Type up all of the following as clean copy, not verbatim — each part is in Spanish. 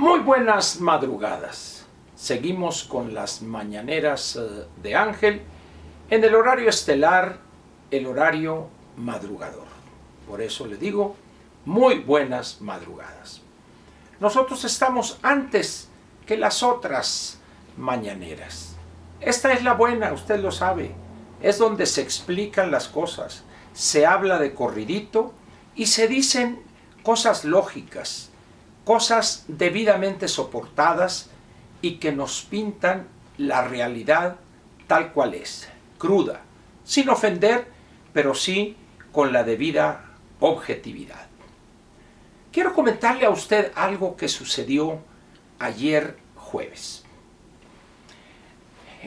Muy buenas madrugadas. Seguimos con las mañaneras de Ángel en el horario estelar, el horario madrugador. Por eso le digo, muy buenas madrugadas. Nosotros estamos antes que las otras mañaneras. Esta es la buena, usted lo sabe. Es donde se explican las cosas, se habla de corridito y se dicen cosas lógicas, cosas debidamente soportadas y que nos pintan la realidad tal cual es, cruda, sin ofender, pero sí con la debida objetividad. Quiero comentarle a usted algo que sucedió ayer jueves.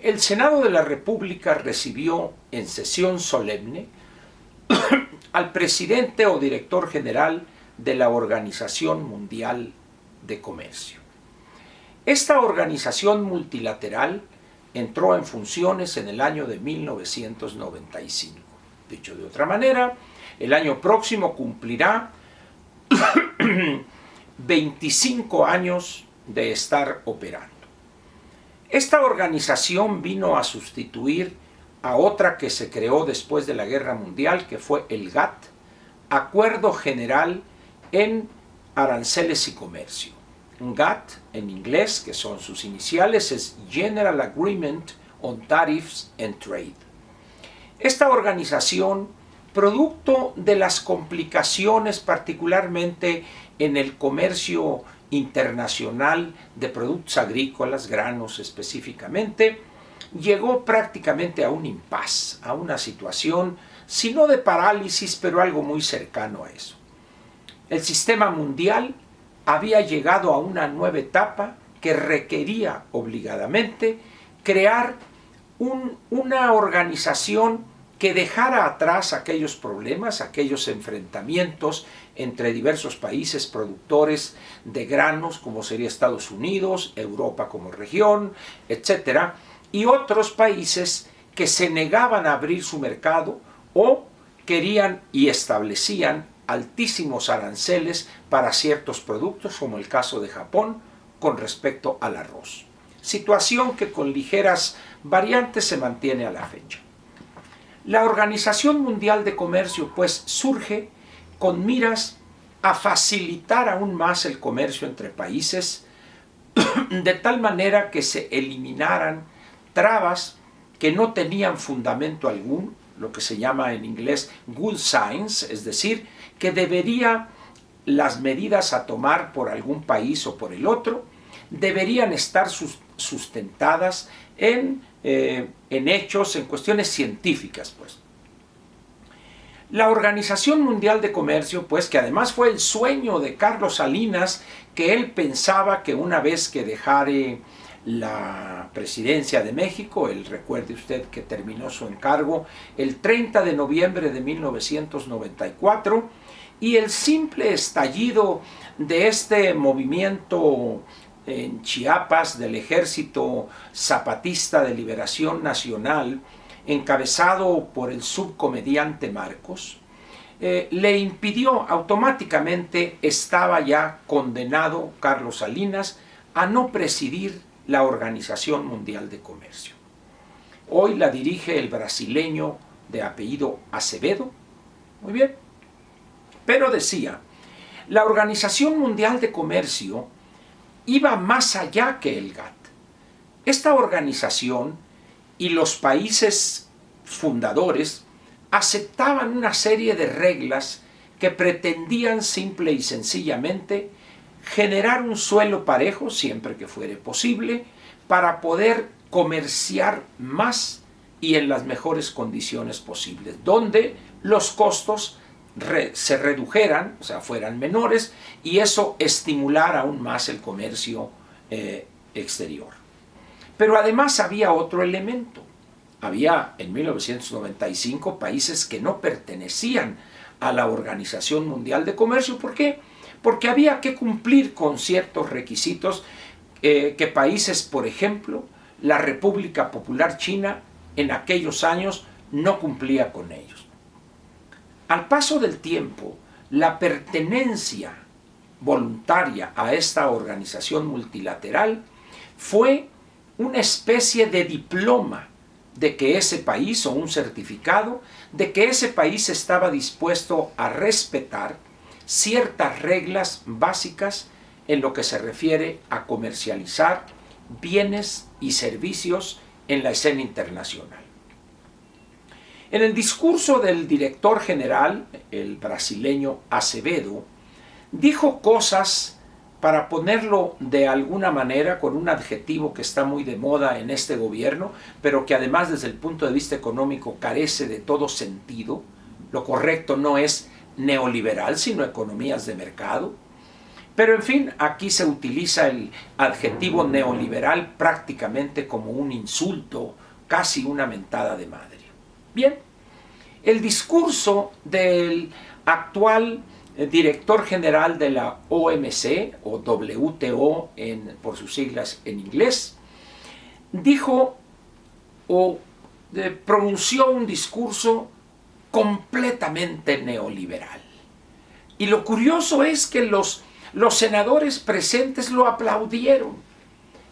El Senado de la República recibió en sesión solemne al presidente o director general de la Organización Mundial de Comercio. Esta organización multilateral entró en funciones en el año de 1995. Dicho de otra manera, el año próximo cumplirá 25 años de estar operando. Esta organización vino a sustituir a otra que se creó después de la Guerra Mundial, que fue el GATT, Acuerdo General en Aranceles y Comercio. GATT, en inglés, que son sus iniciales, es General Agreement on Tariffs and Trade. Esta organización, producto de las complicaciones particularmente en el comercio internacional de productos agrícolas, granos específicamente, llegó prácticamente a un impasse, a una situación, si no de parálisis, pero algo muy cercano a eso. El sistema mundial había llegado a una nueva etapa que requería obligadamente crear una organización que dejara atrás aquellos problemas, aquellos enfrentamientos entre diversos países productores de granos, como sería Estados Unidos, Europa como región, etc., y otros países que se negaban a abrir su mercado o querían y establecían altísimos aranceles para ciertos productos, como el caso de Japón con respecto al arroz. Situación que con ligeras variantes se mantiene a la fecha. La Organización Mundial de Comercio, pues, surge con miras a facilitar aún más el comercio entre países, de tal manera que se eliminaran trabas que no tenían fundamento algún, lo que se llama en inglés good science, es decir, que debería las medidas a tomar por algún país o por el otro, deberían estar sustentadas en hechos, en cuestiones científicas, pues. La Organización Mundial de Comercio, pues, que además fue el sueño de Carlos Salinas, que él pensaba que una vez que dejare la presidencia de México, recuerde usted que terminó su encargo el 30 de noviembre de 1994, y el simple estallido de este movimiento en Chiapas del Ejército Zapatista de Liberación Nacional, encabezado por el subcomediante Marcos, le impidió automáticamente, estaba ya condenado Carlos Salinas a no presidir la Organización Mundial de Comercio. Hoy la dirige el brasileño de apellido Acevedo, muy bien, pero decía, la Organización Mundial de Comercio iba más allá que el GATT. Esta organización y los países fundadores aceptaban una serie de reglas que pretendían simple y sencillamente generar un suelo parejo, siempre que fuere posible, para poder comerciar más y en las mejores condiciones posibles, donde los costos se redujeran, o sea, fueran menores, y eso estimulara aún más el comercio exterior. Pero además había otro elemento. Había en 1995 países que no pertenecían a la Organización Mundial de Comercio. ¿Por qué? Porque había que cumplir con ciertos requisitos que países, por ejemplo, la República Popular China en aquellos años no cumplía con ellos. Al paso del tiempo, la pertenencia voluntaria a esta organización multilateral fue una especie de diploma de que ese país, o un certificado, de que ese país estaba dispuesto a respetar ciertas reglas básicas en lo que se refiere a comercializar bienes y servicios en la escena internacional. En el discurso del director general, el brasileño Azevedo, dijo cosas, para ponerlo de alguna manera con un adjetivo que está muy de moda en este gobierno, pero que además desde el punto de vista económico carece de todo sentido. Lo correcto no es neoliberal, sino economías de mercado. Pero en fin, aquí se utiliza el adjetivo neoliberal prácticamente como un insulto, casi una mentada de madre. Bien, el discurso del actual director general de la OMC, o WTO por sus siglas en inglés, dijo o pronunció un discurso completamente neoliberal. Y lo curioso es que los senadores presentes lo aplaudieron.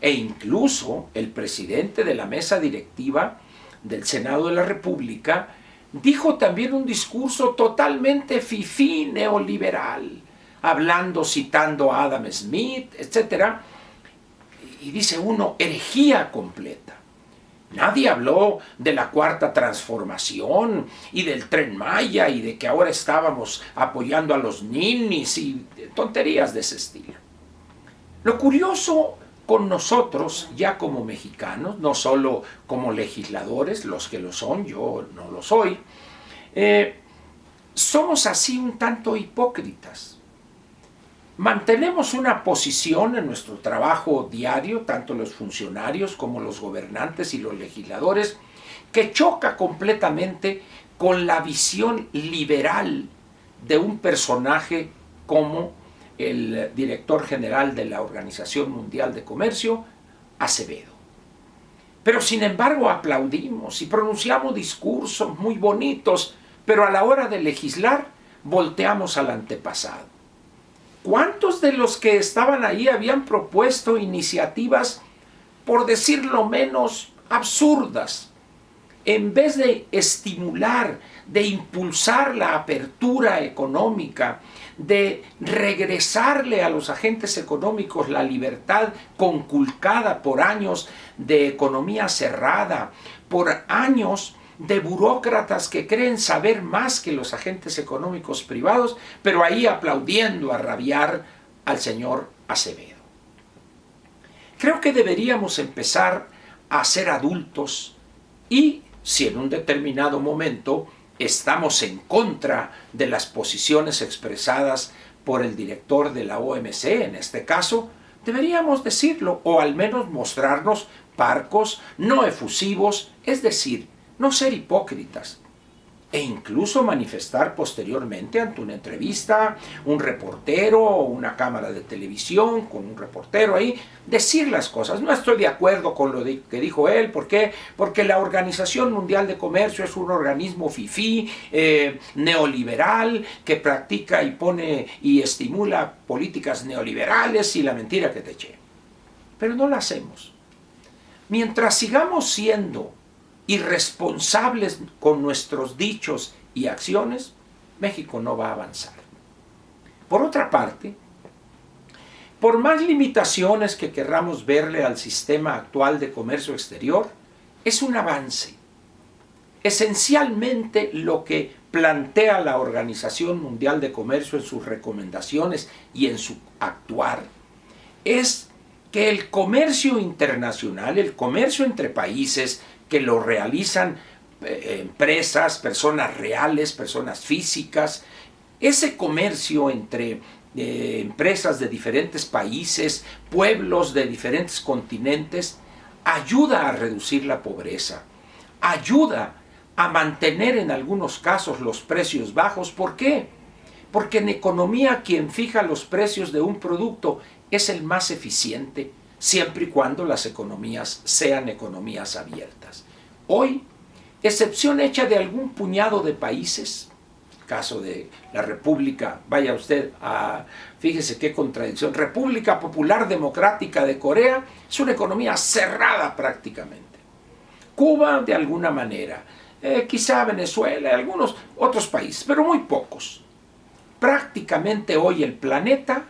E incluso el presidente de la mesa directiva del Senado de la República dijo también un discurso totalmente fifí neoliberal, hablando, citando a Adam Smith, etc. Y dice uno, herejía completa. Nadie habló de la cuarta transformación y del Tren Maya y de que ahora estábamos apoyando a los ninis y tonterías de ese estilo. Lo curioso con nosotros, ya como mexicanos, no solo como legisladores, los que lo son, yo no lo soy, somos así un tanto hipócritas. Mantenemos una posición en nuestro trabajo diario, tanto los funcionarios como los gobernantes y los legisladores, que choca completamente con la visión liberal de un personaje como el director general de la Organización Mundial de Comercio, Azevedo. Pero sin embargo aplaudimos y pronunciamos discursos muy bonitos, pero a la hora de legislar volteamos al antepasado. ¿Cuántos de los que estaban ahí habían propuesto iniciativas, por decirlo menos, absurdas? En vez de estimular, de impulsar la apertura económica, de regresarle a los agentes económicos la libertad conculcada por años de economía cerrada, por años de burócratas que creen saber más que los agentes económicos privados, pero ahí aplaudiendo a rabiar al señor Azevedo. Creo que deberíamos empezar a ser adultos y, si en un determinado momento estamos en contra de las posiciones expresadas por el director de la OMC, en este caso, deberíamos decirlo, o al menos mostrarnos parcos, no efusivos, es decir, no ser hipócritas, e incluso manifestar posteriormente ante una entrevista, un reportero o una cámara de televisión con un reportero ahí, decir las cosas. No estoy de acuerdo con lo que dijo él. ¿Por qué? Porque la Organización Mundial de Comercio es un organismo fifí, neoliberal, que practica y pone y estimula políticas neoliberales y la mentira que te eché. Pero no la hacemos. Mientras sigamos siendo irresponsables con nuestros dichos y acciones, México no va a avanzar. Por otra parte, por más limitaciones que querramos verle al sistema actual de comercio exterior, es un avance. Esencialmente lo que plantea la Organización Mundial de Comercio en sus recomendaciones y en su actuar es que el comercio internacional, el comercio entre países, que lo realizan empresas, personas reales, personas físicas, ese comercio entre empresas de diferentes países, pueblos de diferentes continentes, ayuda a reducir la pobreza, ayuda a mantener en algunos casos los precios bajos. ¿Por qué? Porque en economía quien fija los precios de un producto es el más eficiente, siempre y cuando las economías sean economías abiertas. Hoy, excepción hecha de algún puñado de países, caso de la República, vaya usted a, fíjese qué contradicción, República Popular Democrática de Corea es una economía cerrada prácticamente. Cuba de alguna manera, quizá Venezuela, algunos otros países, pero muy pocos. Prácticamente hoy el planeta,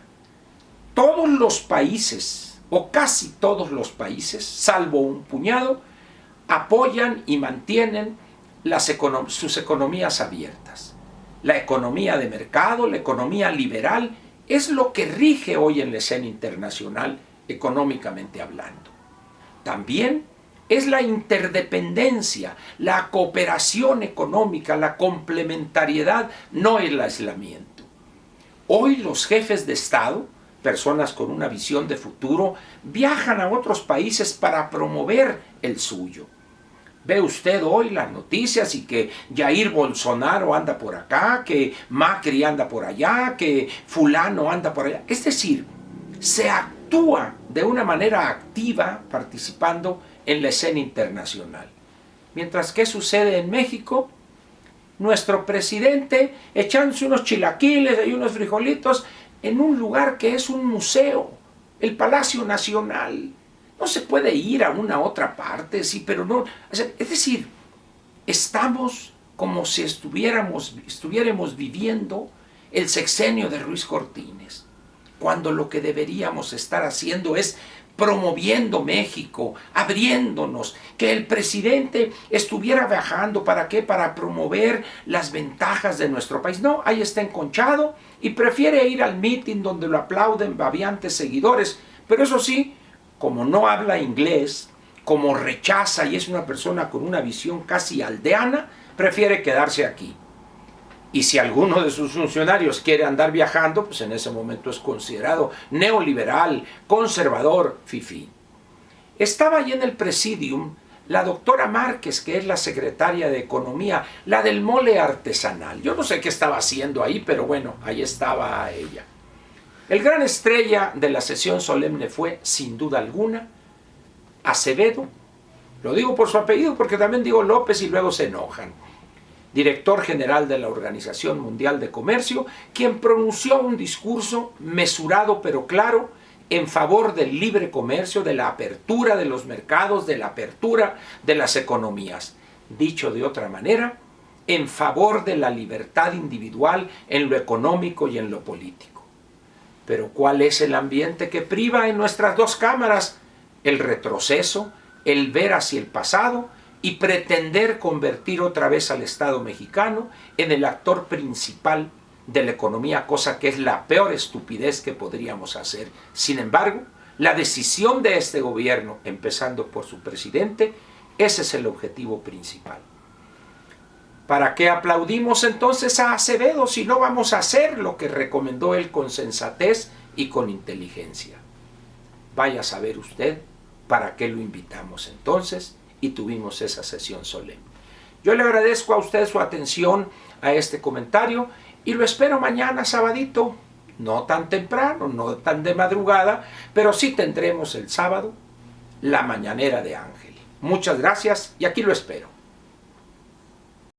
todos los países, o casi todos los países, salvo un puñado, apoyan y mantienen sus economías abiertas. La economía de mercado, la economía liberal, es lo que rige hoy en la escena internacional, económicamente hablando. También es la interdependencia, la cooperación económica, la complementariedad, no el aislamiento. Hoy los jefes de Estado, personas con una visión de futuro, viajan a otros países para promover el suyo. Ve usted hoy las noticias y que Jair Bolsonaro anda por acá, que Macri anda por allá, que fulano anda por allá. Es decir, se actúa de una manera activa participando en la escena internacional. Mientras que sucede en México, nuestro presidente echándose unos chilaquiles y unos frijolitos en un lugar que es un museo, el Palacio Nacional. No se puede ir a una otra parte, sí, pero no. Es decir, estamos como si estuviéramos viviendo el sexenio de Ruiz Cortines, cuando lo que deberíamos estar haciendo es promoviendo México, abriéndonos, que el presidente estuviera viajando, ¿para qué? Para promover las ventajas de nuestro país. No, ahí está enconchado y prefiere ir al mitin donde lo aplauden babiantes seguidores, pero eso sí, como no habla inglés, como rechaza y es una persona con una visión casi aldeana, prefiere quedarse aquí. Y si alguno de sus funcionarios quiere andar viajando, pues en ese momento es considerado neoliberal, conservador, fifí. Estaba allí en el presidium la doctora Márquez, que es la secretaria de Economía, la del mole artesanal. Yo no sé qué estaba haciendo ahí, pero bueno, ahí estaba ella. El gran estrella de la sesión solemne fue, sin duda alguna, Acevedo. Lo digo por su apellido porque también digo López y luego se enojan. Director general de la Organización Mundial de Comercio, quien pronunció un discurso mesurado pero claro en favor del libre comercio, de la apertura de los mercados, de la apertura de las economías. Dicho de otra manera, en favor de la libertad individual en lo económico y en lo político. Pero ¿cuál es el ambiente que priva en nuestras dos cámaras? El retroceso, el ver hacia el pasado y pretender convertir otra vez al Estado mexicano en el actor principal de la economía, cosa que es la peor estupidez que podríamos hacer. Sin embargo, la decisión de este gobierno, empezando por su presidente, ese es el objetivo principal. ¿Para qué aplaudimos entonces a Acevedo si no vamos a hacer lo que recomendó él con sensatez y con inteligencia? Vaya a saber usted para qué lo invitamos entonces y tuvimos esa sesión solemne. Yo le agradezco a usted su atención a este comentario y lo espero mañana sabadito, no tan temprano, no tan de madrugada, pero sí tendremos el sábado la mañanera de Ángel. Muchas gracias y aquí lo espero.